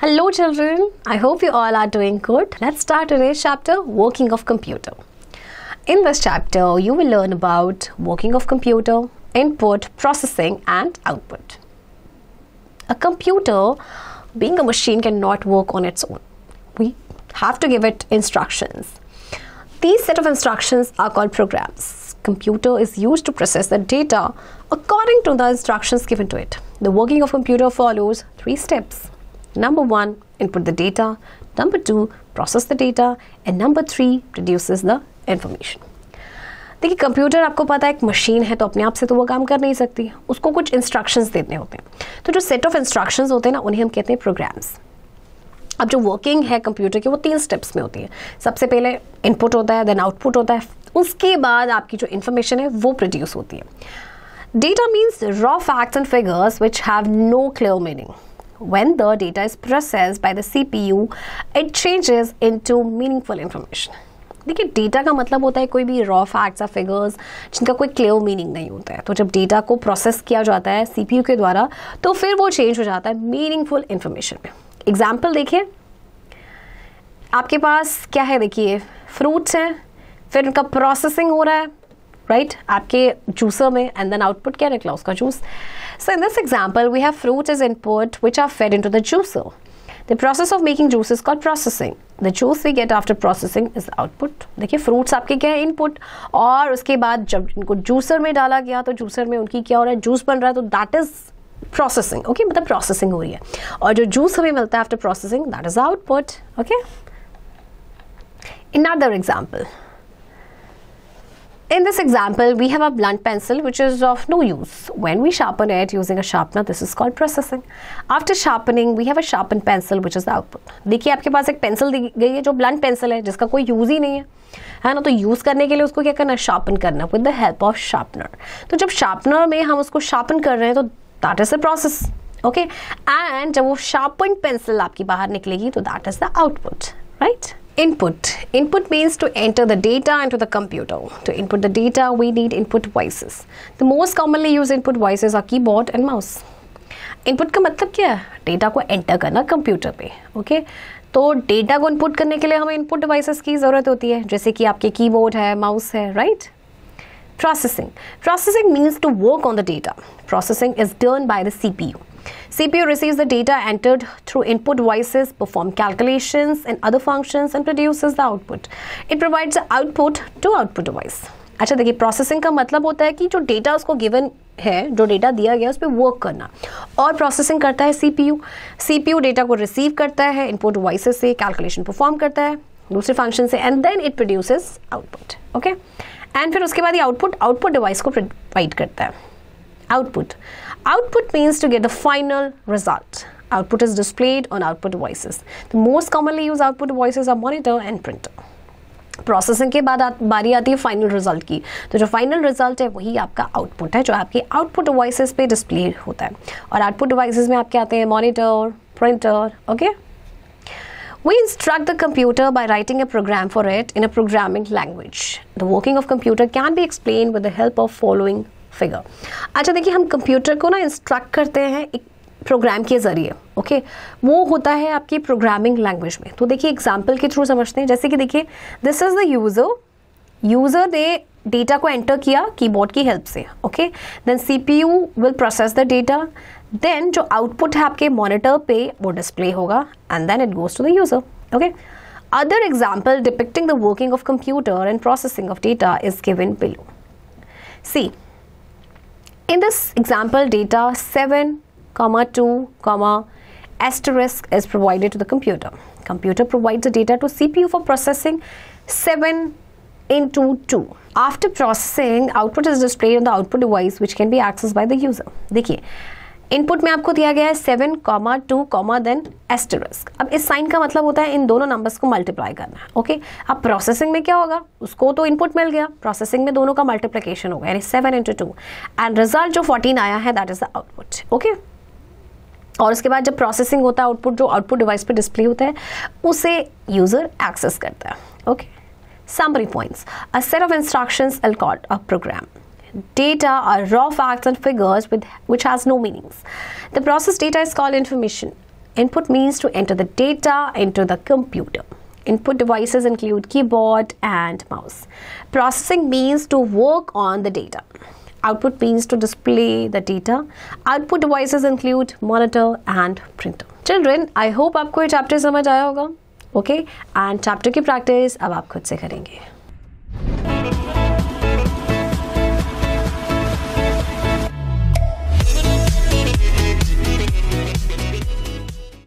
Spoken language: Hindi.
Hello children, I hope you all are doing good. Let's start today's chapter, working of computer. In this chapter, you will learn about working of computer, input, processing and output. A computer, being a machine, cannot work on its own. We have to give it instructions. These set of instructions are called programs. Computer is used to process the data according to the instructions given to it. The working of computer follows 3 steps. Number 1, input the data. Number 2, process the data. And number 3, produces the information. देखिए कंप्यूटर आपको पता है एक मशीन है तो अपने आप से तो वो काम कर नहीं सकती, उसको कुछ इंस्ट्रक्शंस देने होते हैं. तो जो सेट ऑफ इंस्ट्रक्शंस होते हैं ना उन्हें हम कहते हैं प्रोग्राम्स. अब जो वर्किंग है कंप्यूटर की वो 3 स्टेप्स में होती है. सबसे पहले इनपुट होता है, देन आउटपुट होता है, उसके बाद आपकी जो इन्फॉर्मेशन है वो प्रोड्यूस होती है. Data means raw facts and figures which have no clear meaning. When the data is processed by the CPU, it changes into meaningful information. देखिए डेटा का मतलब होता है कोई भी रॉ फैक्ट्स या फिगर्स जिनका कोई क्लियर मीनिंग नहीं होता है. तो जब डेटा को प्रोसेस किया जाता है CPU के द्वारा तो फिर वो चेंज हो जाता है मीनिंगफुल इंफॉर्मेशन में. एग्जाम्पल देखिए, आपके पास क्या है, देखिए फ्रूट्स हैं, फिर उनका प्रोसेसिंग हो रहा है राइट आपके जूसर में, एंड देन आउटपुट क्या निकला, उसका juice. So in this example, we have fruits as input which are fed into the juicer. The process of making juice is called processing. The juice we get after processing is the output. देखिए fruits आपके क्या है, input, और उसके बाद जब इनको juicer में डाला गया तो juicer में उनकी क्या हो रहा है, juice बन रहा है, तो that is processing. Okay, मतलब processing हो रही है. और जो juice हमें मिलता है after processing, that is the output. Okay. Another example. In this example, we have a blunt pencil which is of no use. When we sharpen it using a sharpener, this is called processing. After sharpening, we have a sharpened pencil which is the output. देखिए आपके पास एक पेंसिल दी गई है जो blunt pencil है जिसका कोई यूज ही नहीं है ना. तो यूज करने के लिए उसको क्या करना है, शार्पन करना with the help of sharpener. तो जब शार्पनर में हम उसको शार्पन कर रहे हैं तो that is the process. Okay, and जब वो शार्पन पेंसिल आपकी बाहर निकलेगी तो that is the output. Right. Input. Input means to enter the data into the computer. To input the data, we need input devices. The most commonly used input devices are keyboard and mouse. Input का मतलब क्या है, डेटा को एंटर करना कंप्यूटर पे. ओके, तो डेटा को इनपुट करने के लिए हमें इनपुट डिवाइसेस की ज़रूरत होती है, जैसे कि आपके कीबोर्ड है, माउस है, right. Processing. Processing means to work on the data. Processing is done by the CPU. CPU receives the data entered through input devices, perform calculations and other functions and produces the output. It provides the output to output device. अच्छा देखिए, प्रोसेसिंग का मतलब होता है कि जो डेटा उसको गिवन है, जो डेटा दिया गया उस पर वर्क करना, और प्रोसेसिंग करता है CPU. CPU डेटा को रिसीव करता है इनपुट डिवाइसेस से, कैलकुलेशन परफॉर्म करता है दूसरे फंक्शन से, and then it produces output. Okay, and फिर उसके बाद ये आउटपुट डिवाइस को प्रोवाइड करता है. Output. Output means to get the final result. Output is displayed on output devices. The most commonly used output devices are monitor and printer. Processing के बाद बारी आती है फाइनल रिजल्ट की. तो जो फाइनल रिजल्ट है वही आपका आउटपुट है जो आपके आउटपुट डिवाइसेस पे डिस्प्ले होता है. और आउटपुट डिवाइसेस में आपके आते हैं monitor, printer. Okay, We instruct the computer by writing a program for it in a programming language. The working of computer can be explained with the help of following figure. अच्छा देखिए, हम कंप्यूटर को ना इंस्ट्रक्ट करते हैं एक प्रोग्राम के जरिए. ओके, वो होता है आपकी प्रोग्रामिंग लैंग्वेज में. तो देखिए एग्जांपल के थ्रू समझते हैं. जैसे कि देखिए, दिस इज द यूजर ने डेटा को एंटर किया कीबोर्ड की हेल्प से. Okay, then CPU will process the data, then जो आउटपुट है आपके मॉनिटर पे वो डिस्प्ले होगा, and then it goes to the user. Okay, other example depicting the working of computer and processing of data is given below. See, in this example, data 7, 2, asterisk is provided to the computer. Computer provides the data to CPU for processing 7 into 2. After processing, output is displayed on the output device which can be accessed by the user. देखिए इनपुट में आपको दिया गया है 7, 2, देन एस्टेरिस्क. अब इस साइन का मतलब होता है इन दोनों नंबर्स को मल्टीप्लाई करना. ओके, अब प्रोसेसिंग में क्या होगा, उसको तो इनपुट मिल गया, प्रोसेसिंग में दोनों का मल्टीप्लिकेशन होगा, यानी 7 into 2, एंड रिजल्ट जो 14 आया है that is the output. Okay, और उसके बाद जब प्रोसेसिंग होता है, आउटपुट जो आउटपुट डिवाइस पे डिस्प्ले होता है उसे यूजर एक्सेस करता है. Okay, summary points. A set of instructions is called a program. Data are raw facts and figures which has no meanings. The processed data is called information. Input means to enter the data into the computer. Input devices include keyboard and mouse. Processing means to work on the data. Output means to display the data. Output devices include monitor and printer. Children, I hope आपको ये चैप्टर समझ आया होगा. Okay? And चैप्टर की प्रैक्टिस अब आप खुद से करेंगे.